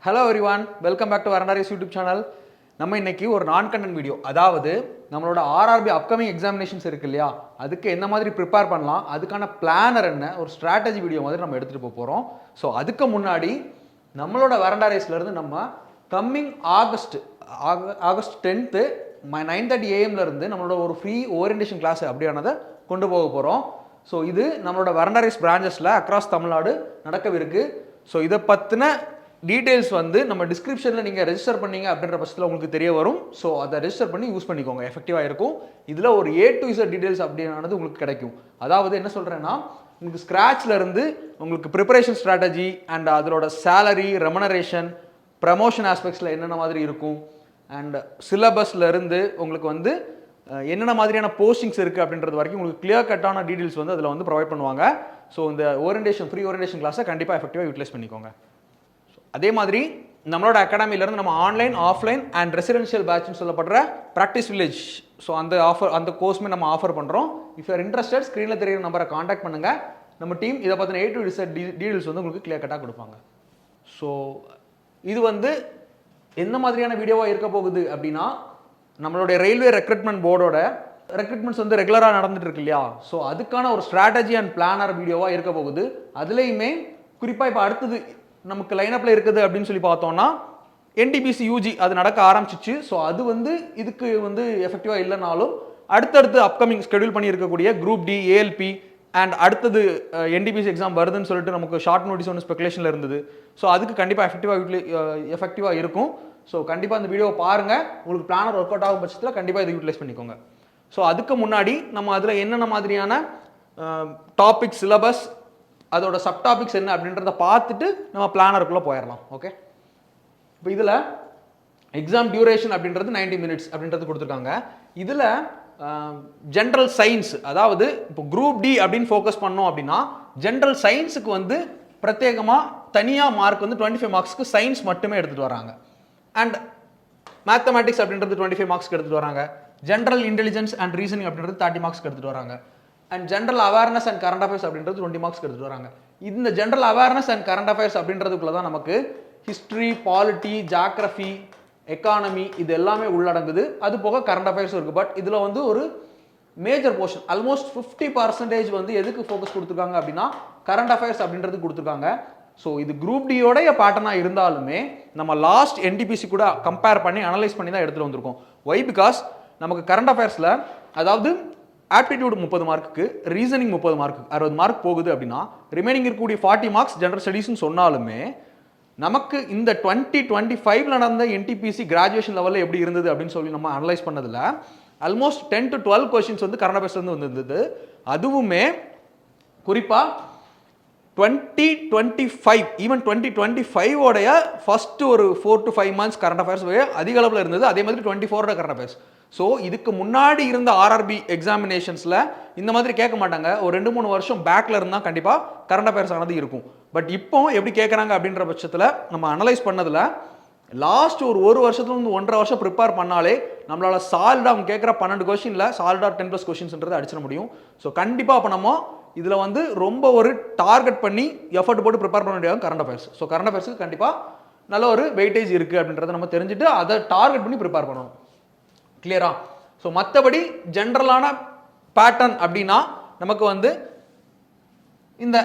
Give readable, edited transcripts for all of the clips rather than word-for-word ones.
Hello everyone, welcome back to வரண்டாரிஸ் YouTube channel. நம்ம இன்னைக்கு ஒரு நான் கண்டென்ட் வீடியோ, அதாவது நம்மளோட ஆர்ஆர்பி அப்கமிங் எக்ஸாமினேஷன்ஸ் இருக்கு இல்லையா, அதுக்கு என்ன மாதிரி ப்ரிப்பேர் பண்ணலாம், அதுக்கான பிளானர் என்ன, ஒரு ஸ்ட்ராட்டஜி வீடியோ மாதிரி நம்ம எடுத்துகிட்டு போகிறோம். ஸோ அதுக்கு முன்னாடி நம்மளோட வரண்டாரிஸ்லேருந்து நம்ம கம்மிங் ஆகஸ்ட் 10th 9:30 AM இருந்து நம்மளோட ஒரு ஃப்ரீ ஓரியன்டேஷன் கிளாஸ் அப்படியானதை கொண்டு போக போகிறோம். ஸோ இது நம்மளோட வரண்டாரிஸ் பிரான்ச்சஸில் அக்ராஸ் தமிழ்நாடு நடக்கவிருக்கு. ஸோ இதை பற்றின டீட்டெயில்ஸ் வந்து நம்ம டிஸ்கிரிப்ஷனில் நீங்கள் ரெஜிஸ்டர் பண்ணீங்க அப்படின்ற பட்சத்தில் உங்களுக்கு தெரிய வரும். ஸோ அதை ரெஜிஸ்டர் பண்ணி யூஸ் பண்ணிக்கோங்க, எஃபெக்டிவாக இருக்கும். இதில் ஒரு A to Z டீட்டெயில்ஸ் அப்படின்னானது உங்களுக்கு கிடைக்கும். அதாவது என்ன சொல்கிறேன்னா, உங்களுக்கு ஸ்க்ராட்ச்ல இருந்து உங்களுக்கு ப்ரிப்பரேஷன் ஸ்ட்ராட்டஜி அண்ட் அதோட சேலரி, ரெமனரேஷன், ப்ரமோஷன் ஆஸ்பெக்ட்ஸில் என்னென்ன மாதிரி இருக்கும், அண்ட் சிலபஸில் இருந்து உங்களுக்கு வந்து என்னென்ன மாதிரியான போஸ்டிங்ஸ் இருக்குது அப்படின்றது வரைக்கும் உங்களுக்கு கிளியர் கட்டான டீட்டெயில்ஸ் வந்து அதில் வந்து ப்ரொவைட் பண்ணுவாங்க. ஸோ இந்த ஃப்ரீ ஓரியன்டேஷன் கிளாஸை கண்டிப்பாக எஃபெக்டிவாக யூட்டிலைஸ் பண்ணிக்கோங்க. அதே மாதிரி நம்மளோட அகாடமிலேருந்து நம்ம ஆன்லைன், ஆஃப்லைன் அண்ட் ரெசிடென்ஷியல் பேட்ச்னு சொல்லப்படுற ப்ராக்டிஸ் வில்லேஜ், ஸோ அந்த கோர்ஸுமே நம்ம ஆஃபர் பண்ணுறோம். இஃப் யூ ஆர் இன்ட்ரெஸ்டட், ஸ்க்ரீனில் தெரியுற நம்பரை காண்டாக்ட் பண்ணுங்கள். நம்ம டீம் இதை பற்றின A to Z டீட்டெயில்ஸ் வந்து உங்களுக்கு கிளியர் கட்டாக கொடுப்பாங்க. ஸோ இது வந்து எந்த மாதிரியான வீடியோவாக இருக்க போகுது அப்படின்னா, நம்மளுடைய ரயில்வே ரெக்ரூட்மெண்ட் போர்டோட ரெக்ரூட்மெண்ட்ஸ் வந்து ரெகுலராக நடந்துட்டு இருக்கு இல்லையா, ஸோ அதுக்கான ஒரு ஸ்ட்ராட்டஜி அண்ட் பிளானர் வீடியோவாக இருக்க போகுது. அதுலேயுமே குறிப்பாக இப்போ அடுத்தது நமக்கு லைனப்பில் இருக்குது அப்படின்னு சொல்லி பார்த்தோம்னா, NTPC UG அது நடக்க ஆரம்பிச்சிச்சு. ஸோ அது வந்து இதுக்கு வந்து எஃபெக்டிவாக இல்லைனாலும் அடுத்தடுத்து அப்கமிங் ஸ்கெடியூல் பண்ணி இருக்கக்கூடிய குரூப் D, ALP அண்ட் அடுத்தது NTPC எக்ஸாம் வருதுன்னு சொல்லிட்டு நமக்கு ஷார்ட் நோட்டீஸ் ஒன்று ஸ்பெகுலேஷனில் இருந்தது. ஸோ அதுக்கு கண்டிப்பாக எஃபெக்டிவாக இருக்கும். ஸோ கண்டிப்பாக அந்த வீடியோவை பாருங்கள். உங்களுக்கு பிளானர் ஒர்க் அவுட் ஆகும் பட்சத்தில் கண்டிப்பாக இதை யூட்டிலைஸ் பண்ணிக்கோங்க. ஸோ அதுக்கு முன்னாடி நம்ம அதில் என்னென்ன மாதிரியான டாபிக், சிலபஸ், அதோட சப் டாபிக்ஸ் என்ன அப்படின்றத பார்த்துட்டு நம்ம பிளானருக்குள்ளே போயிடலாம். ஓகே, இப்போ இதில் எக்ஸாம் டியூரேஷன் அப்படின்றது 90 minutes அப்படின்றது கொடுத்துருக்காங்க. இதில் ஜென்ரல் சயின்ஸ், அதாவது இப்போ குரூப் D அப்படின்னு ஃபோக்கஸ் பண்ணோம் அப்படின்னா, ஜென்ரல் சயின்ஸுக்கு வந்து பிரத்யேகமாக தனியாக மார்க் வந்து 25 மார்க்ஸ்க்கு சயின்ஸ் மட்டுமே எடுத்துகிட்டு வராங்க. அண்ட் மேத்தமேட்டிக்ஸ் அப்படின்றது 25 மார்க்ஸ்க்கு எடுத்துகிட்டு வராங்க. ஜென்ரல் இன்டெலிஜென்ஸ் அண்ட் ரீசனிங் அப்படின்றது 30 மார்க்ஸ்க்கு எடுத்துகிட்டு வராங்க. And general awareness and current affairs அப்படின்றது 20 மார்க்ஸ்க்கு எடுத்துகிட்டு வராங்க. இந்த general awareness and current affairs அப்படின்றதுக்குள்ள தான் நமக்கு ஹிஸ்ட்ரி, பாலிட்டி, ஜாகிரஃபி, எக்கானமி இது எல்லாமே உள்ளடங்குது. அது போக கரண்ட் அஃபேர்ஸ் இருக்குது. பட் இதில் வந்து ஒரு மேஜர் போர்ஷன், ஆல்மோஸ்ட் 50% வந்து எதுக்கு ஃபோக்கஸ் கொடுத்துருக்காங்க அப்படின்னா கரண்ட் அஃபேர்ஸ் அப்படின்றது கொடுத்துருக்காங்க. ஸோ இது குரூப் டியோடைய பேட்டர்னாக இருந்தாலுமே நம்ம லாஸ்ட் NTPC கூட கம்பேர் பண்ணி அனலைஸ் பண்ணி தான் எடுத்துகிட்டு வந்திருக்கோம். ஒய்? பிகாஸ் நமக்கு கரண்ட் அஃபேர்ஸில், அதாவது ஆப்டிடியூட் 30 மார்க்குக்கு, ரீசனிங் 30 மார்க்கு, 60 மார்க் போகுது அப்படின்னா ரிமைனிங் இருக்கக்கூடிய 40 மார்க்ஸ் ஜென்ரல் ஸ்டடீஸ்னு சொன்னாலுமே நமக்கு இந்த 2025 நடந்த NTPC கிராஜுவேஷன் லெவலில் எப்படி இருந்தது அப்படின்னு சொல்லி நம்ம அனலைஸ் பண்ணதில் ஆல்மோஸ்ட் 10 to 12 கொஸ்டின்ஸ் வந்து கரண்ட் அஃபேர்ஸ்லேருந்து வந்திருந்தது. அதுவுமே குறிப்பாக 2025 ஈவன் 2025 உடைய ஃபர்ஸ்ட் ஒரு 4 to 5 months கரண்ட் அஃபேர்ஸ் அதிக அளவில் இருந்தது. அதே மாதிரி 24 கரண்ட் அஃபேர்ஸ். ஸோ இதுக்கு முன்னாடி இருந்த RRB எக்ஸாமினேஷன்ஸில் இந்த மாதிரி கேட்க மாட்டாங்க. ஒரு 2-3 வருஷம் பேக்கில் இருந்தால் கண்டிப்பாக கரண்ட் அஃபேர்ஸ் ஆனது இருக்கும். பட் இப்போ எப்படி கேட்குறாங்க அப்படின்ற பட்சத்தில் நம்ம அனலைஸ் பண்ணதில் லாஸ்ட் ஒரு வருஷத்துலேருந்து 1.5 வருஷம் ப்ரிப்பேர் பண்ணாலே நம்மளால் சாலிடாக அவங்க கேட்குற 12 கொஸ்டினில் சாலிடாக 10+ கொஸ்டின்ஸ்ன்றது அடிச்சிட முடியும். ஸோ கண்டிப்பாக அப்போ நம்ம இதில் வந்து ரொம்ப ஒரு டார்கெட் பண்ணி எஃபர்ட் போட்டு ப்ரிப்பேர் பண்ண வேண்டியது கரண்ட் அஃபேர்ஸ். ஸோ கரண்ட் அஃபேர்ஸுக்கு கண்டிப்பாக நல்ல ஒரு வெயிட்டேஜ் இருக்குது அப்படின்றத நம்ம தெரிஞ்சுட்டு அதை டார்கெட் பண்ணி ப்ரிப்பேர் பண்ணணும். கிளியரா? ஸோ மற்றபடி ஜென்ரலான பேட்டர்ன் அப்படின்னா நமக்கு வந்து இந்த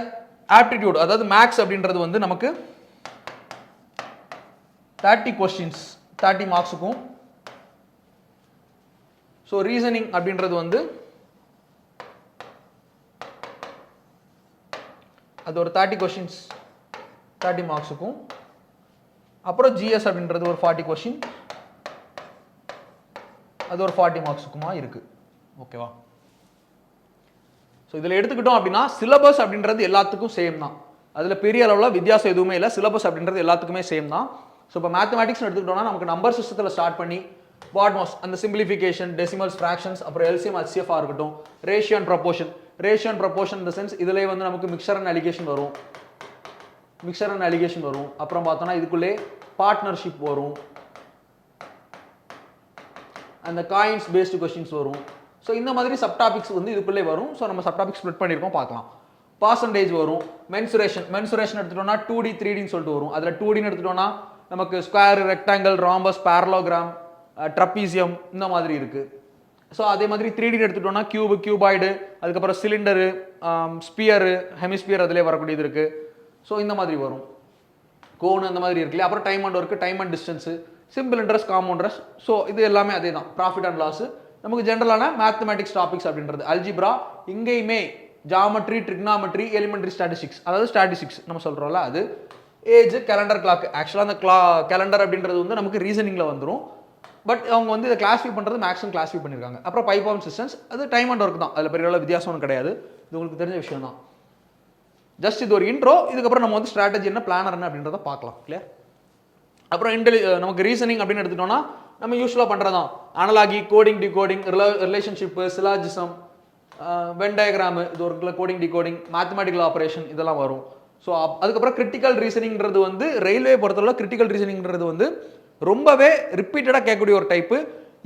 ஆப்டிடியூட், அதாவது மேக்ஸ் அப்படின்றது வந்து நமக்கு 30 கொஸ்டின்ஸ் 30 மார்க்ஸுக்கும். ஸோ ரீசனிங் அப்படின்றது வந்து அது ஒரு 30 கொஸ்டின்ஸ் 30 மார்க்ஸுக்கும். அப்புறம் GS அப்படின்றது ஒரு 40 கொஸ்டின், அது ஒரு 40 மார்க்ஸுக்குமா இருக்கு. ஓகேவா? ஸோ இதில் எடுத்துக்கிட்டோம் அப்படின்னா சிலபஸ் அப்படின்றது எல்லாத்துக்கும் சேம் தான். அதில் பெரிய அளவில் வித்தியாசம் எதுவுமே இல்லை. சிலபஸ் அப்படின்றது எல்லாத்துக்குமே சேம் தான். ஸோ இப்போ மேத்தமேட்டிக்ஸ் எடுத்துக்கிட்டோம்னா நமக்கு நம்பர் சிஸ்டத்தில் ஸ்டார்ட் பண்ணி பாட்மோஸ் அந்த சிம்பிளிஃபிகேஷன், டெசிமல்ஸ், ஃப்ராக்ஷன்ஸ், அப்புறம் LCM, HCF இருக்கட்டும், ரேஷியோ அண்ட் ப்ரொபோர்ஷன் இந்த சென்ஸ் இதிலே வந்து நமக்கு மிக்சர் அண்ட் அலிகேஷன் வரும். அப்புறம் பார்த்தோன்னா இதுக்குள்ளே பார்ட்னர்ஷிப் வரும், அந்த காயின்ஸ் பேஸ்டு கொஸ்டின்ஸ் வரும். ஸோ இந்த மாதிரி சப் டாபிக்ஸ் வந்து இதுக்குள்ளே வரும். ஸோ நம்ம சப் டாபிக் ஸ்ப்ளிட் பண்ணியிருக்கோம், பார்க்கலாம். பர்சன்டேஜ் வரும், மென்சுரேஷன் எடுத்துட்டோம்னா 2D 3Dன்னு சொல்லிட்டு வரும். அதில் 2Dன்னு எடுத்துட்டோம்னா நமக்கு square, rectangle, rhombus, parallelogram, trapezium இந்த மாதிரி இருக்குது. ஸோ அதே மாதிரி 3D எடுத்துட்டோம்னா கியூபு, கியூபாய்டு, அதுக்கப்புறம் சிலிண்டரு, ஸ்பியரு, ஹெமிஸ்பியர் அதிலே வரக்கூடியது இருக்குது. ஸோ இந்த மாதிரி வரும். கோன் அந்த மாதிரி இருக்குல்ல. அப்புறம் time and work, time and distance, simple interest, compound interest. So இது எல்லாமே அதே தான். ப்ராஃபிட் அண்ட் லாஸ் நமக்கு ஜென்ரலான மேத்தமெட்டிக்ஸ் டாபிக்ஸ் அப்படின்றது. அல்ஜிப்ரா இங்கேயுமே ஜாமெட்ரி, ட்ரிக்னாமெட்ரி, எலிமெண்ட்ரி ஸ்டாட்டிஸ்டிக்ஸ், அதாவது ஸ்டாட்டிஸ்டிக்ஸ் நம்ம சொல்கிறோம்ல அது. Age, calendar, clock. ஆக்சுவலாக அந்த கேலண்டர் அப்படின்றது வந்து நமக்கு ரீசனிங்கில் வந்துடும். பட் அவங்க வந்து இதை கிளாஸிஃபை பண்ணுறது மேக்ஸிமம் கிளாஸிஃபை பண்ணியிருக்காங்க. அப்புறம் பைபாம் சிஸ்டம்ஸ், அது டைம் அண்ட் ஒர்க் தான். அதில் பெரிய அளவு வித்தியாசம் கிடையாது. இது உங்களுக்கு தெரிஞ்ச விஷயம் தான். ஜஸ்ட் இது ஒரு இன்ட்ரோ. இதுக்கப்புறம் நம்ம வந்து ஸ்ட்ராட்டஜி என்ன, பிளானர் என்ன அப்படின்றத பார்க்கலாம். கிளியர்? அப்புறம் நமக்கு ரீசனிங் அப்படின்னு எடுத்துட்டோம்னா நம்ம யூஸ்வலாக பண்ணுறதான் analogy, coding, decoding, relationship, syllogism, Venn diagram, இது ஒரு கோடிங், டிகோடிங், மேத்தமெட்டிக்கல் ஆப்ரேஷன் இதெல்லாம் வரும். ஸோ அதுக்கப்புறம் கிரிட்டிக்கல் ரீசனிங்கிறது வந்து ரயில்வே பொறுத்தவரை கிரிட்டிக்கல் ரீசனிங்கிறது வந்து ரொம்பவே ரிப்பீட்டடாக கேட்கக்கூடிய ஒரு டைப்பு.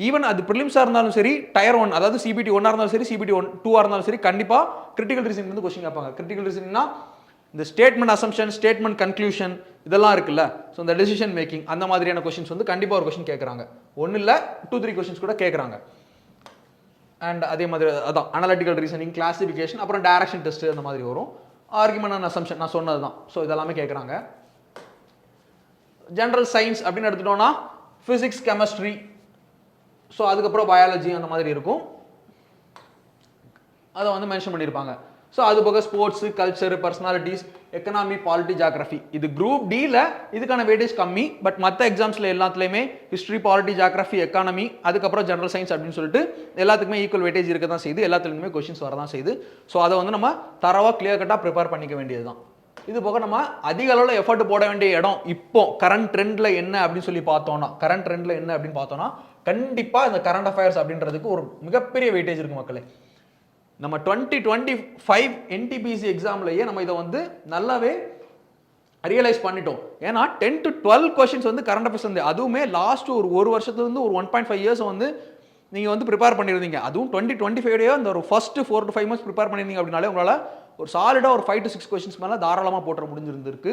ஈவன் அது ப்ரிலிம்ஸாக இருந்தாலும் சரி, டயர் 1 அதாவது CBT 1 இருந்தாலும் சரி, CBT 2 இருந்தாலும் சரி, கண்டிப்பாக கிரிட்டிக்கல் ரீசனிங் வந்து கொஸ்டின் கேட்பாங்க. கிரிட்டிக்கல் ரீசனிங்னா இந்த ஸ்டேட்மெண்ட் அசம்ஷன், ஸ்டேட்மெண்ட் கன்க்ளூஷன் இதெல்லாம் இருக்குல்ல. ஸோ இந்த டெசிஷன் மேக்கிங் அந்த மாதிரியான கொஸ்டின்ஸ் வந்து கண்டிப்பாக ஒரு கொஸ்டின் கேட்குறாங்க. ஒன்றும் இல்லை, 2-3 கொஸ்டின்ஸ் கூட கேட்குறாங்க. அண்ட் அதே மாதிரி அதான் அனலிட்டிக்கல் ரீசனிங், கிளாசிஃபிகேஷன், அப்புறம் டைரக்ஷன் டெஸ்ட் அந்த மாதிரி வரும். ஆர்குமெண்ட் அண்ட் அசம்ஷன் நான் சொன்னது தான். ஸோ இதெல்லாமே கேட்குறாங்க. ஜென்ரல் சயின்ஸ் அப்படின்னு எடுத்துட்டோம்னா ஃபிசிக்ஸ், கெமிஸ்ட்ரி, ஸோ அதுக்கப்புறம் பயாலஜி அந்த மாதிரி இருக்கும். அதை வந்து மென்ஷன் பண்ணியிருப்பாங்க. ஸோ அது போக sports, culture, personalities, economy, polity, geography. இது குரூப் டியில் இதுக்கான வெயிட்டேஜ் கம்மி. பட் மற்ற எக்ஸாம்ஸில் எல்லாத்துலேயுமே ஹிஸ்ட்ரி, பாலிட்டி, ஜாகிரஃபி, எக்கானமி, அதுக்கப்புறம் ஜென்ரல் சயின்ஸ் அப்படின்னு சொல்லிட்டு எல்லாத்துக்குமே ஈக்குவல் வெயிட்டேஜ் இருக்க தான் செய்யுது. எல்லாத்துலேயுமே கொஸ்டின்ஸ் வர தான் செய்யுது. ஸோ அதை வந்து நம்ம தரவாக கிளியர் கட்டாக ப்ரிப்பேர் பண்ணிக்க வேண்டியது தான். இது போக நம்ம அதிக அளவில் எஃபர்ட் போட வேண்டிய இடம் இப்போ கரண்ட் ட்ரெண்டில் என்ன அப்படின்னு சொல்லி பார்த்தோம்னா கண்டிப்பாக இந்த கரண்ட் அஃபேர்ஸ் அப்படின்றதுக்கு ஒரு மிகப்பெரிய வெயிட்டேஜ் இருக்குது மக்களே. நம்ம 2025 NTPC எக்ஸாம்லேயே நம்ம இதை வந்து நல்லாவே ரியலைஸ் பண்ணிட்டோம். ஏன்னா 10 to 12 கொஸ்டின்ஸ் வந்து கரண்ட் அஃபேர்ஸ் வந்து, அதுவுமே லாஸ்ட் ஒரு வருஷத்துலேருந்து ஒரு 1.5 இயர்ஸ் வந்து நீங்கள் வந்து ப்ரிப்பேர் பண்ணியிருந்தீங்க. அதுவும் 2025 அந்த ஒரு ஃபர்ஸ்ட் 4 to 5 months ப்ரிப்பேர் பண்ணியிருந்தீங்க அப்படின்னாலே உங்களால் ஒரு சாலிடாக ஒரு 5 to 6 கொஸ்டின்ஸ் மேலே தாராளமாக போட்டுற முடிஞ்சிருந்திருக்கு.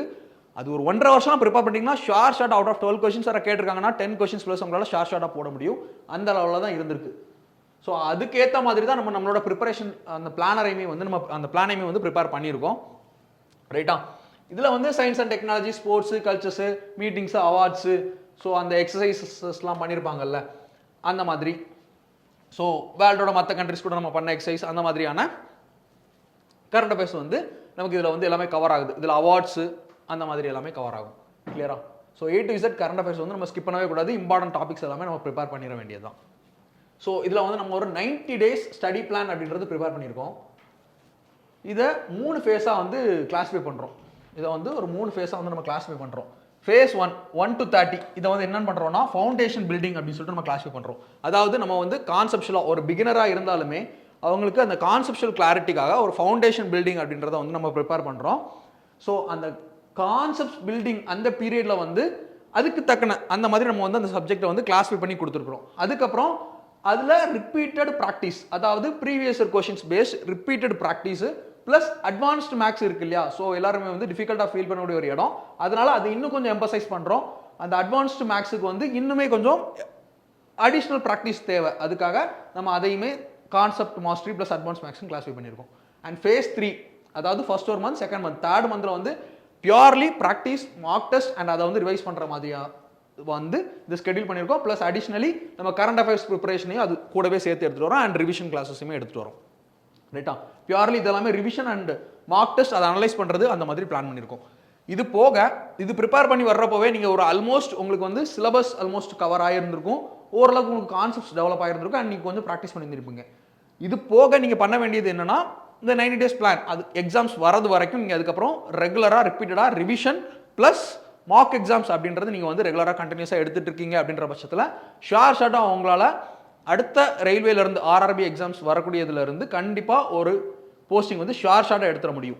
அது ஒரு 1.5 வருஷம் ப்ரிப்பேர் பண்ணிட்டீங்கன்னா ஷார்ட் அவுட் ஆஃப் 12 கொஸ்டின்ஸ் வர கேட்டிருக்காங்கன்னா 10 கொஸ்டின்ஸ் ப்ளஸ் உங்களால் ஷார்ட்டாக போட முடியும். அந்த அளவில் தான் இருந்திருக்கு. ஸோ அதுக்கேற்ற மாதிரி தான் நம்மளோட ப்ரிப்பரேஷன், அந்த பிளானரையுமே வந்து நம்ம அந்த பிளானையுமே வந்து ப்ரிப்பேர் பண்ணியிருக்கோம். ரைட்டா? இதில் வந்து science and technology, sports, cultures, meetings, awards, so அந்த எக்ஸசைசஸ்லாம் பண்ணியிருப்பாங்கல்ல அந்த மாதிரி. ஸோ வேர்ல்டோட மற்ற கண்ட்ரிஸ் கூட நம்ம பண்ண எக்ஸசைஸ் அந்த மாதிரியான கரண்ட் அஃபேர்ஸ் வந்து நமக்கு இதில் வந்து எல்லாமே கவர் ஆகுது. இதில் அவார்ட்ஸு அந்த மாதிரி எல்லாமே கவர் ஆகும். கிளியரா? So A to Z current affairs வந்து நம்ம ஸ்கிப் பண்ணவே கூடாது. இம்பார்ட்டன்ட் டாபிக்ஸ் எல்லாமே நம்ம ப்ரிப்பேர் பண்ணிட வேண்டியது தான். ஸோ இதில் வந்து நம்ம ஒரு 90 days ஸ்டடி பிளான் அப்படின்றது ப்ரிப்பேர் பண்ணியிருக்கோம். இதை 3 ஃபேஸாக வந்து கிளாஸிஃபை பண்ணுறோம். இதை வந்து ஒரு 3 ஃபேஸாக வந்து நம்ம கிளாஸிஃபை பண்ணுறோம். ஃபேஸ் 1 to 30 இதை வந்து என்னென்னு பண்ணுறோம்னா ஃபவுண்டேஷன் பில்டிங் அப்படின்னு சொல்லிட்டு நம்ம கிளாஸிஃபை பண்ணுறோம். அதாவது நம்ம வந்து கான்செப்ஷுவலாக ஒரு பிகினராக இருந்தாலுமே அவங்களுக்கு அந்த கான்செப்ஷுவல் கிளாரிட்டிக்காக ஒரு ஃபவுண்டேஷன் பில்டிங் அப்படின்றத வந்து நம்ம ப்ரிப்பேர் பண்ணுறோம். ஸோ அந்த கான்செப்ட் பில்டிங் அந்த பீரியடில் வந்து அதுக்கு தக்கன அந்த மாதிரி நம்ம வந்து அந்த சப்ஜெக்டை வந்து கிளாஸிஃபை பண்ணி கொடுத்துருக்குறோம். அதுக்கப்புறம் அதில் ரிப்பீட்டட் ப்ராக்டிஸ், அதாவது previous year questions based repeated practice plus advanced maths இருக்கு இல்லையா? ஸோ எல்லாருமே வந்து டிஃபிகல்ட்டாக ஃபீல் பண்ணக்கூடிய ஒரு இடம். அதனால அது இன்னும் கொஞ்சம் எம்பசைஸ் பண்ணுறோம். அந்த அட்வான்ஸ்டு மேக்ஸுக்கு வந்து இன்னுமே கொஞ்சம் அடிஷ்னல் ப்ராக்டிஸ் தேவை. அதுக்காக நம்ம அதையுமே கான்செப்ட் மாஸ்டரி ப்ளஸ் அட்வான்ஸ் மேக்ஸும் கிளாஸிஃபை பண்ணியிருக்கோம். அண்ட் ஃபேஸ் 3 அதாவது ஃபர்ஸ்ட் ஒரு மந்த், செகண்ட் மந்த், தேர்ட் மந்தில் வந்து purely practice, mark test and அதை வந்து ரிவைஸ் பண்ணுற மாதிரியா வந்து இது ஸ்கெடியூல் பண்ணியிருக்கோம். ப்ளஸ் அடிஷ்னலி நம்ம கரண்ட் அஃபேர்ஸ் ப்ரிப்பரேஷனையும் அது கூடவே சேர்த்து எடுத்துகிட்டு வரோம். அண்ட் ரிவிஷன் கிளாஸஸுமே எடுத்துகிட்டு வரோம். ரைட்டா? பியூர்லி இதெல்லாமே ரிவிஷன் அண்ட் மார்க் டெஸ்ட் அதை அனலைஸ் பண்ணுறது அந்த மாதிரி பிளான் பண்ணியிருக்கோம். இது போக இது ப்ரிப்பேர் பண்ணி வர்றப்போவே நீங்கள் ஒரு ஆல்மோஸ்ட் உங்களுக்கு வந்து சிலபஸ் ஆல்மோஸ்ட் கவர் ஆகிருந்திருக்கும். ஓரளவுக்கு உங்களுக்கு கான்செப்ட்ஸ் டெவலப் ஆகிருந்திருக்கும். அண்ட் நீங்கள் கொஞ்சம் ப்ராக்டிஸ் பண்ணியிருப்பீங்க. இது போக நீங்கள் பண்ண வேண்டியது என்னன்னா இந்த 90 days பிளான், அது எக்ஸாம்ஸ் வரது வரைக்கும் நீங்கள் அதுக்கப்புறம் ரெகுலராக ரிப்பீட்டடாக ரிவிஷன் ப்ளஸ் மார்க் எக்ஸாம்ஸ் அப்படின்றது நீங்கள் வந்து ரெகுலராக கண்டினியூஸாக எடுத்துகிட்டு இருக்கீங்க அப்படின்ற பட்சத்தில் ஷார்ட்டாக உங்களால் அடுத்த ரயில்வேலேருந்து RRB எக்ஸாம்ஸ் வரக்கூடியதுலேருந்து கண்டிப்பாக ஒரு போஸ்டிங் வந்து ஷார்ட்டாக எடுத்துட முடியும்.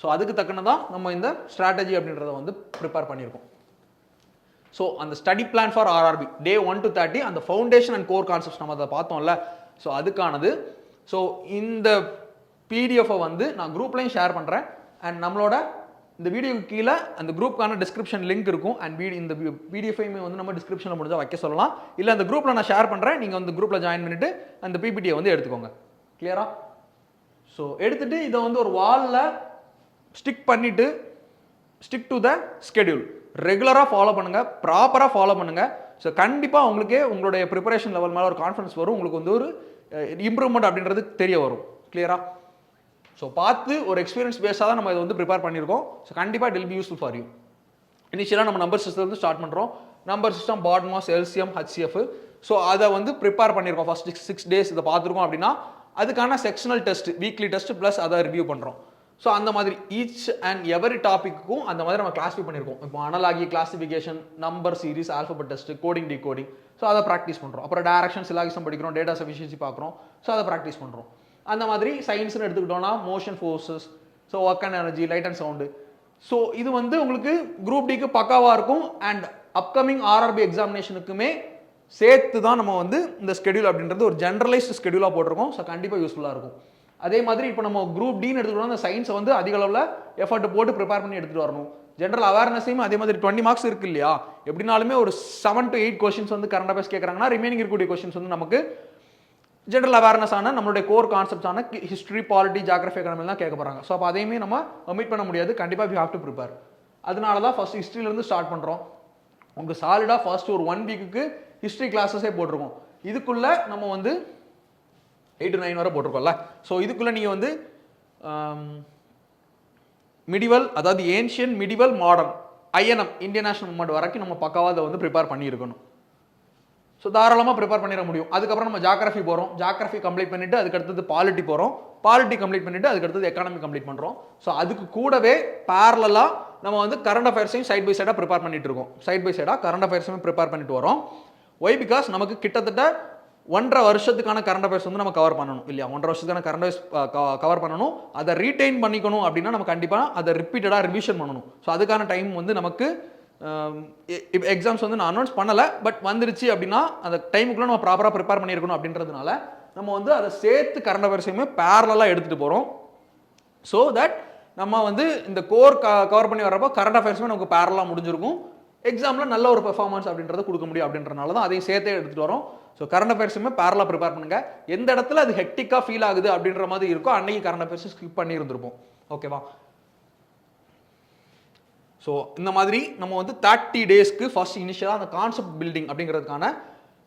ஸோ அதுக்கு தக்கனதான் நம்ம இந்த ஸ்ட்ராட்டஜி அப்படின்றத வந்து ப்ரிப்பேர் பண்ணியிருக்கோம். ஸோ அந்த study plan for RRB day 1 to 30 அந்த ஃபவுண்டேஷன் அண்ட் கோர் கான்செப்ட்ஸ் நம்ம அதை பார்த்தோம்ல. ஸோ அதுக்கானது. ஸோ இந்த PDF வந்து நான் குரூப்லையும் ஷேர் பண்ணுறேன். அண்ட் நம்மளோட இந்த வீடியோக்கு கீழே அந்த குரூப்க்கான டிஸ்கிரிப்ஷன் லிங்க் இருக்கும் அண்ட் இந்த பிடிஎஃப்ஐயுமே வந்து நம்ம டிஸ்கிரிப்ஷனில் முடிஞ்சால் வைக்க சொல்லலாம். இல்லை அந்த குரூப்பில் நான் ஷேர் பண்ணுறேன், நீங்கள் அந்த குரூப்பில் ஜாயின் பண்ணிவிட்டு அந்த பிபிடியை வந்து எடுத்துக்கோங்க. கிளியரா? ஸோ எடுத்துகிட்டு இதை வந்து ஒரு வாலில் ஸ்டிக் பண்ணிவிட்டு ஸ்டிக் டு த ஸ்கெடியூல் ரெகுலராக ஃபாலோ பண்ணுங்கள், ப்ராப்பராக ஃபாலோ பண்ணுங்கள். ஸோ கண்டிப்பாக உங்களுக்கே உங்களுடைய ப்ரிப்பரேஷன் லெவல் மேலே ஒரு கான்ஃபிடன்ஸ் வரும், உங்களுக்கு வந்து ஒரு இம்ப்ரூவ்மெண்ட் அப்படின்றது தெரிய வரும். கிளியரா? ஸோ பார்த்து ஒரு எக்ஸ்பீரியன்ஸ் பேஸாக தான் நம்ம இதை வந்து ப்ரிப்பேர் பண்ணியிருக்கோம். ஸோ கண்டிப்பாக it will be useful for you. இனிஷியலாக நம்ம நம்பர் சிஸ்டம் வந்து ஸ்டார்ட் பண்ணுறோம். நம்பர் சிஸ்டம், பாட் மாஸ், எல்சிஎம், ஹச்சிஎஃப். ஸோ அதை வந்து ப்ரிப்பேர் பண்ணியிருக்கோம். ஃபர்ஸ்ட் 6 days இதை பார்த்துருக்கோம் அப்படின்னா அதுக்கான sectional test, weekly test plus அதை ரிவ்யூ பண்ணுறோம். ஸோ அந்த மாதிரி ஈச் அண்ட் எவரி டாப்பிக்கும் அந்த மாதிரி நம்ம கிளாஸிஃபை பண்ணியிருக்கோம். இப்போ analogy, classification, number series, alphabet test, coding, decoding. So அதை ப்ராக்டிஸ் பண்ணுறோம். அப்புறம் டைரக்ஷன், சிலாகிசம் படிக்கிறோம், டேட்டா சஃபிஷியன்சி பார்க்குறோம். ஸோ அதை ப்ராக்டிஸ் பண்ணுறோம். அந்த மாதிரி சயின்ஸ்னு எடுத்துக்கிட்டோம்னா motion forces, so work and energy, light and sound. So இது வந்து உங்களுக்கு குரூப் டிக்கு பக்காவாக இருக்கும். அண்ட் அப்கமிங் ஆர்ஆர்பி எக்ஸாமினேஷனுக்குமே சேர்த்து தான் நம்ம வந்து இந்த ஸ்கெடியூல் அப்படின்றது ஒரு ஜென்ரலைஸ்டு ஸ்கெடியூலாக போட்டிருக்கோம். ஸோ கண்டிப்பாக யூஸ்ஃபுல்லாக இருக்கும். அதே மாதிரி இப்போ நம்ம குரூப் டின்னு எடுத்துக்கிட்டோம், அந்த சயின்ஸை வந்து அதிக அளவில் எஃபர்ட் போட்டு ப்ரிப்பேர் பண்ணி எடுத்துகிட்டு வரணும். ஜென்ரல் அவேர்னஸையும் அதே மாதிரி 20 marks இருக்கு இல்லையா, எப்படினாலுமே ஒரு 7 to 8 கொஸ்டின்ஸ் வந்து கரண்ட் அஃபேர்ஸ் கேட்குறாங்கன்னா ரிமைனிங் இருக்கக்கூடிய கொஸ்டின்ஸ் வந்து நமக்கு ஜென்ரல் அவேர்னஸ் ஆன நம்மளுடைய கோர் கான்செப்ட்ஸ் ஆன ஹிஸ்ட்ரி, பாலிட்டி, ஜியாகிரபி, எக்கனாமிலாம் கேட்க போகிறாங்க. ஸோ அப்போ அதையுமே நம்ம ஒமிட் பண்ண முடியாது. கண்டிப்பாக வி ஹேவ் டு ப்ரிப்பேர். அதனால தான் ஃபர்ஸ்ட் ஹிஸ்ட்ரியிலேருந்து ஸ்டார்ட் பண்ணுறோம். உங்களுக்கு சாலிடாக ஃபர்ஸ்ட் ஒரு 1 weekக்கு ஹிஸ்ட்ரி கிளாஸஸே போட்டிருக்கோம். இதுக்குள்ளே நம்ம வந்து 8 to 9 வரை போட்டிருக்கோம்ல. ஸோ இதுக்குள்ளே நீங்கள் வந்து மிடிவல், அதாவது ancient, medieval, modern, INM, Indian national movement வரைக்கும் நம்ம பக்காவாக அதை வந்து ப்ரிப்பேர் பண்ணியிருக்கணும். ஸோ தாராளமாக ப்ரிப்பேர் பண்ணிட முடியும். அதுக்கப்புறம் நம்ம ஜியாகிரபி போகிறோம், ஜியாகிரபி கம்ப்ளீட் பண்ணிவிட்டு அதுக்கடுத்தது பாலிட்டி போகிறோம், பாலிட்டி கம்ப்ளீட் பண்ணிவிட்டு அதுக்கடுத்தது எக்கானமி கம்ப்ளீட் பண்ணுறோம். ஸோ அதுக்கு கூடவே பேரலாக நம்ம வந்து கரண்ட் அஃபேர்ஸையும் சைட் பை சைடாக ப்ரிப்பேர் பண்ணிட்டு இருக்கோம். சைட் பை சைடாக கரண்ட் அஃபேர்ஸையும் ப்ரிப்பேர் பண்ணிட்டு வரோம். ஒய்? பிகாஸ் நமக்கு கிட்டத்தட்ட 1.5 வருஷத்துக்கான கரண்ட் அஃபேர்ஸ் வந்து நம்ம கவர் பண்ணணும் இல்லையா? 1.5 வருஷத்துக்கான கரண்ட் அஃபேர்ஸ் கவர் பண்ணணும். அதை ரீடைன் பண்ணிக்கணும் அப்படின்னா நம்ம கண்டிப்பாக அதை ரிப்பீட்டடாக ரிவிஷன் பண்ணணும். ஸோ அதுக்கான டைம் வந்து நமக்கு எக்ஸாம்ஸ் வந்து நான் அனௌன்ஸ் பண்ணலை, பட் வந்துருச்சு அப்படின்னா அந்த டைமுக்குள்ளே நம்ம ப்ராப்பராக ப்ரிப்பேர் பண்ணியிருக்கணும் அப்படின்றதுனால நம்ம வந்து அதை சேர்த்து கரண்ட் அஃபேர்ஸையுமே பேரலாக எடுத்துகிட்டு போகிறோம். ஸோ தட் நம்ம வந்து இந்த கோர் கவர் பண்ணி வரப்போ கரண்ட் அஃபேர்ஸுமே நமக்கு பேரலாக முடிஞ்சிருக்கும். எக்ஸாமில் நல்ல ஒரு பெர்ஃபார்மன்ஸ் அப்படின்றத கொடுக்க முடியும் அப்படின்றனால தான் அதையும் சேர்த்தே எடுத்துகிட்டு வரோம். ஸோ கரண்ட் அஃபேர்ஸுமே பேரலாக ப்ரிப்பேர் பண்ணுங்கள். எந்த இடத்துல அது ஹெக்டிக்காக ஃபீல் ஆகுது அப்படின்ற மாதிரி இருக்கோ அன்னைக்கு கரண்ட் அஃபேர்ஸ் ஸ்கிப் பண்ணி இருந்திருப்போம். ஓகேவா? ஸோ இந்த மாதிரி நம்ம வந்து 30 daysக்கு ஃபர்ஸ்ட் இனிஷியலாக அந்த கான்செப்ட் பில்டிங் அப்படிங்கிறதுக்கான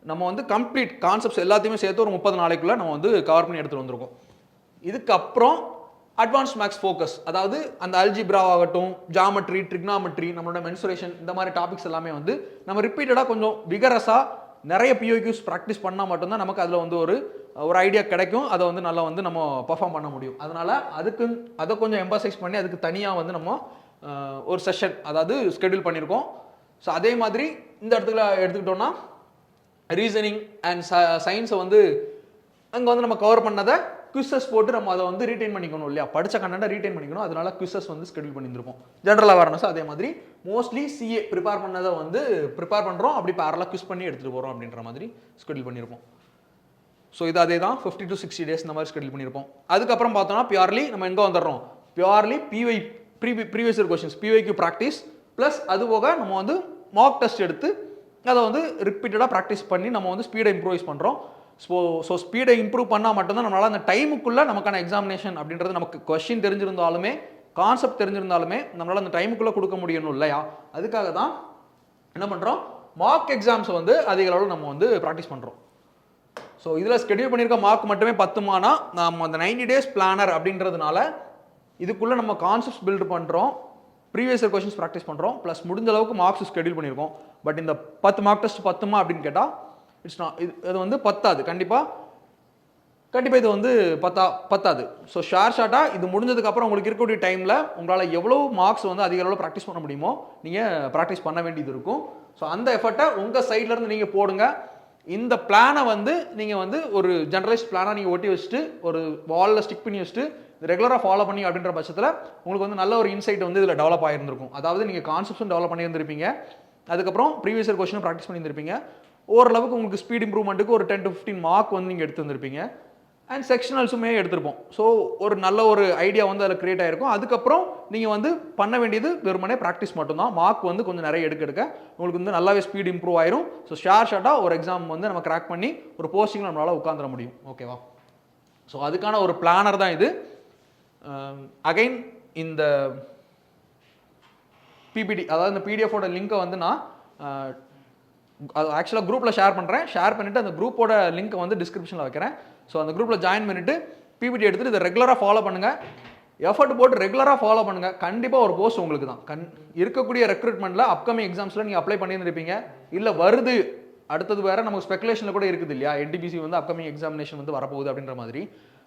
நம்ம வந்து கம்ப்ளீட் கான்செப்ட்ஸ் எல்லாத்தையுமே சேர்த்து ஒரு 30 நாளைக்குள்ளே நம்ம வந்து கவர் பண்ணி எடுத்துகிட்டு வந்திருக்கோம். இதுக்கப்புறம் அட்வான்ஸ் மேக்ஸ் ஃபோக்கஸ், அதாவது அந்த அல்ஜிப்ரா ஆகட்டும், ஜாமெட்ரி, ட்ரிக்னாமெட்ரி, நம்மளோட மென்சுரேஷன், இந்த மாதிரி டாபிக்ஸ் எல்லாமே வந்து நம்ம ரிப்பீட்டடாக கொஞ்சம் விகரஸாக நிறைய பிஓக்யூஸ் ப்ராக்டிஸ் பண்ணால் மட்டும்தான் நமக்கு அதில் வந்து ஒரு ஐடியா கிடைக்கும். அதை வந்து நல்லா வந்து நம்ம பர்ஃபார்ம் பண்ண முடியும். அதனால் அதை கொஞ்சம் எம்பசைஸ் பண்ணி அதுக்கு தனியாக வந்து நம்ம ஒரு செஷன், அதாவது ஸ்கெடியூல் பண்ணியிருக்கோம். ஸோ அதே மாதிரி இந்த இடத்துல எடுத்துக்கிட்டோம்னா ரீசனிங் அண்ட் சயின்ஸை வந்து அங்கே வந்து நம்ம கவர் பண்ணதை குவிசஸ் போட்டு நம்ம அதை வந்து ரீட்டைன் பண்ணிக்கணும் இல்லையா? படித்த கண்டென்ட்டை ரீட்டைன் பண்ணிக்கணும். அதனால குவிசஸ் வந்து ஸ்கெடியூல் பண்ணியிருப்போம். ஜென்ரல் அவேர்னஸ் அதே மாதிரி மோஸ்ட்லி சிஏ ப்ரிப்பேர் பண்ணதை வந்து ப்ரிப்பேர் பண்ணுறோம், அப்படி பேரலாக குவிஸ் பண்ணி எடுத்துகிட்டு போகிறோம் அப்படின்ற மாதிரி ஸ்கெடியூல் பண்ணியிருப்போம். ஸோ இது அதே தான் 50 to 60 days இந்த மாதிரி ஸ்கெடியூல் பண்ணியிருப்போம். அதுக்கப்புறம் பார்த்தோம்னா பியூர்லி நம்ம எங்கே வந்துடுறோம்? Purely previous year questions, PYQ practice plus அது போக நம்ம வந்து மார்க் டெஸ்ட் எடுத்து அதை வந்து ரிப்பீட்டடாக ப்ராக்டிஸ் பண்ணி நம்ம வந்து ஸ்பீடை இம்ப்ரூவைஸ் பண்ணுறோம். ஸோ ஸ்பீடை இம்ப்ரூவ் பண்ணால் மட்டும்தான் நம்மளால் அந்த டைமுக்குள்ளே நமக்கான எக்ஸாமினேஷன் அப்படின்றது நமக்கு கொஸ்டின் தெரிஞ்சிருந்தாலுமே கான்செப்ட் தெரிஞ்சிருந்தாலுமே நம்மளால் அந்த டைமுக்குள்ளே கொடுக்க முடியணும் இல்லையா? அதுக்காக தான் என்ன பண்ணுறோம்? மார்க் எக்ஸாம்ஸை வந்து அதிக அளவில் நம்ம வந்து ப்ராக்டிஸ் பண்ணுறோம். ஸோ இதில் ஸ்கெடியூல் பண்ணியிருக்க மார்க் மட்டுமே 10 நம்ம அந்த 90 days பிளானர் அப்படின்றதுனால இதுக்குள்ளே நம்ம கான்செப்ட்ஸ் பில்டு பண்ணுறோம், ப்ரீவியஸ் இயர் கொஸ்டின்ஸ் ப்ராக்டிஸ் பண்ணுறோம், ப்ளஸ் முடிஞ்ச அளவுக்கு மார்க்ஸ் ஸ்கெடியூல் பண்ணியிருக்கோம். பட் இந்த 10 மார்க் டெஸ்ட் 10 அப்படின்னு கேட்டால் இது வந்து பத்தாது. கண்டிப்பாக இது வந்து பத்தாது. ஸோ ஷார்ட்டாக இது முடிஞ்சதுக்கப்புறம் உங்களுக்கு இருக்கக்கூடிய டைமில் உங்களால் எவ்வளோ மார்க்ஸ் வந்து அதிக அளவில் ப்ராக்டிஸ் பண்ண முடியுமோ நீங்கள் ப்ராக்டிஸ் பண்ண வேண்டியது இருக்கும். ஸோ அந்த எஃபர்ட்டை உங்கள் சைட்லேருந்து நீங்கள் போடுங்க. இந்த பிளானை வந்து நீங்கள் வந்து ஒரு ஜென்ரலைஸ்ட் பிளானாக நீங்கள் ஒட்டி வச்சுட்டு ஒரு வாலில் ஸ்டிக் பண்ணி வச்சுட்டு ரெகுலராக ஃபாலோ பண்ணி அப்படின்ற பட்சத்தில் உங்களுக்கு வந்து நல்ல ஒரு இன்சைட் வந்து இதில் டெவலப் ஆகிருந்திருக்கும். அதாவது நீங்கள் கான்செப்ட்ஸும் டெவலப் பண்ணியிருந்திருப்பீங்க, அதுக்கப்புறம் ப்ரீவியஸ் இயர் கொஸ்டினும் ப்ராக்டிஸ் பண்ணியிருந்திருப்பீங்க. ஓரளவுக்கு உங்களுக்கு ஸ்பீட் இம்ப்ரூவ்மெண்ட்டுக்கு ஒரு 10 to 15 மார்க் வந்து நீங்கள் எடுத்து வந்திருப்பீங்க. அண்ட் செக்ஷனல்ஸுமே எடுத்திருப்போம். ஸோ ஒரு நல்ல ஒரு ஐடியா வந்து அதில் கிரியேட் ஆகிருக்கும். அதுக்கப்புறம் நீங்கள் வந்து பண்ண வேண்டியது வெறுமனே ப்ராக்டிஸ் மட்டும்தான். மார்க் வந்து கொஞ்சம் நிறைய எடுக்க உங்களுக்கு வந்து நல்லாவே ஸ்பீட் இம்ப்ரூவ் ஆயிரும். ஸோ ஷார்ட்டாக ஒரு எக்ஸாம் வந்து நம்ம கிராக் பண்ணி ஒரு போஸ்டிங் நம்மளால் உட்காந்துட முடியும். ஓகேவா? ஸோ அதுக்கான ஒரு பிளானர் தான் இது. அகைன் இந்த பிபிடி, அதாவது இந்த பிடிஎஃபோட லிங்கை வந்து நான் ஆக்சுவலாக குரூப்பில் ஷேர் பண்ணுறேன். ஷேர் பண்ணிவிட்டு அந்த குரூப்போட லிங்க்கை வந்து டிஸ்கிரிப்ஷனில் வைக்கிறேன். ஸோ அந்த குரூப்பில் ஜாயின் பண்ணிவிட்டு பிபிடி எடுத்துகிட்டு இதை ரெகுலராக ஃபாலோ பண்ணுங்கள். எஃபர்ட் போட்டு ரெகுலராக ஃபாலோ பண்ணுங்கள். கண்டிப்பாக ஒரு போஸ்ட் உங்களுக்கு தான். இருக்கக்கூடிய ரெக்ரூட்மெண்ட்டில் அப்கமிங் எக்ஸாம்ஸில் நீங்கள் அப்ளை பண்ணியிருந்திருப்பீங்க. இல்லை வருது, அடுத்தது வேறு நமக்கு ஸ்பெகுலேஷனில் கூட இருக்குது இல்லையா, என்டிபிசி வந்து அப்கமிங் எக்ஸாமினேஷன் வந்து வரப்போகுது அப்படின்ற மாதிரி.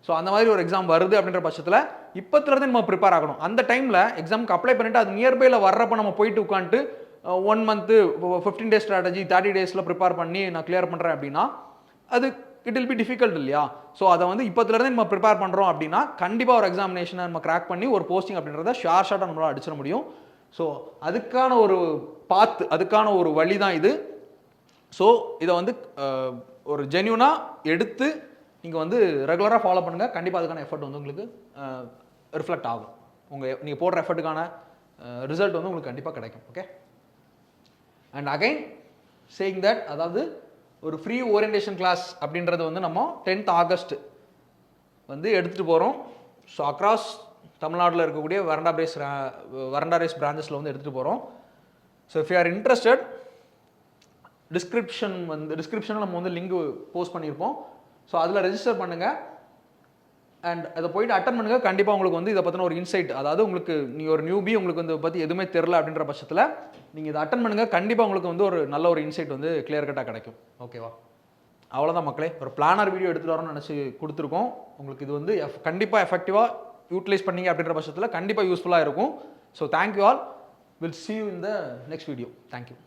ஸோ அந்த மாதிரி ஒரு எக்ஸாம் வருது அப்படின்ற பட்சத்தில் இப்போத்துலேருந்து நம்ம ப்ரிப்பேர் ஆகணும். அந்த டைமில் எக்ஸாமுக்கு அப்ளை பண்ணிவிட்டு அது நியர்பையில் வர்றப்போ நம்ம போயிட்டு உட்காந்துட்டு 1 மந்த்து 15 டேஸ் ஸ்ட்ராட்டஜி 30 டேஸில் ப்ரிப்பேர் பண்ணி நான் கிளியர் பண்ணுறேன் அப்படின்னா அது இட் வில் பி டிஃபிகல்ட் இல்லையா? ஸோ அதை வந்து இப்போத்துலேருந்து நம்ம ப்ரிப்பேர் பண்ணுறோம் அப்படின்னா கண்டிப்பாக ஒரு எக்ஸாமினேஷனை நம்ம கிராக் பண்ணி ஒரு போஸ்டிங் அப்படின்றத ஷார்ட்டாக நம்மளால் அடிச்சிட முடியும். ஸோ அதுக்கான ஒரு பாத், அதுக்கான ஒரு வழி தான் இது. ஸோ இதை வந்து ஒரு ஜென்யூனாக எடுத்து நீங்கள் வந்து ரெகுலராக ஃபாலோ பண்ணுங்கள். கண்டிப்பாக அதுக்கான எஃபர்ட் வந்து உங்களுக்கு ரிஃப்ளெக்ட் ஆகும். நீங்கள் போடுற எஃபர்ட்டுக்கான ரிசல்ட் வந்து உங்களுக்கு கண்டிப்பாக கிடைக்கும். Okay, and again saying that, அதாவது ஒரு ஃப்ரீ ஓரியன்டேஷன் கிளாஸ் அப்படின்றது வந்து நம்ம 10th ஆகஸ்ட் வந்து எடுத்துகிட்டு போகிறோம். ஸோ அக்ராஸ் தமிழ்நாட்டில் இருக்கக்கூடிய வரண்டா ரேஸ் பிரான்ச்சஸில் வந்து எடுத்துகிட்டு போகிறோம். So if you are interested, டிஸ்கிரிப்ஷனில் நம்ம வந்து லிங்க் போஸ்ட் பண்ணியிருப்போம். ஸோ அதில் ரெஜிஸ்டர் பண்ணுங்கள் அண்ட் அதை போயிட்டு அட்டன் பண்ணுங்கள். கண்டிப்பாக உங்களுக்கு வந்து இதை பற்றின ஒரு இன்சைட், அதாவது உங்களுக்கு நீங்கள் ஒரு நியூபி, உங்களுக்கு வந்து பற்றி எதுவுமே தெரில அப்படின்ற பட்சத்தில் நீங்கள் இதை அட்டன் பண்ணுங்கள். கண்டிப்பாக உங்களுக்கு வந்து ஒரு நல்ல ஒரு இன்சைட் வந்து கிளியர் கட்டாக கிடைக்கும். ஓகேவா? அவ்வளோதான் மக்களே, ஒரு பிளானர் வீடியோ எடுத்துகிட்டு வரோன்னு நினச்சி கொடுத்துருக்கோம். உங்களுக்கு இது வந்து கண்டிப்பாக எஃபெக்டிவாக யூட்டிலைஸ் பண்ணீங்க அப்படின்ற பட்சத்தில் கண்டிப்பாக யூஸ்ஃபுல்லாக இருக்கும். So thank you all. Will see you in the next video. Thank you.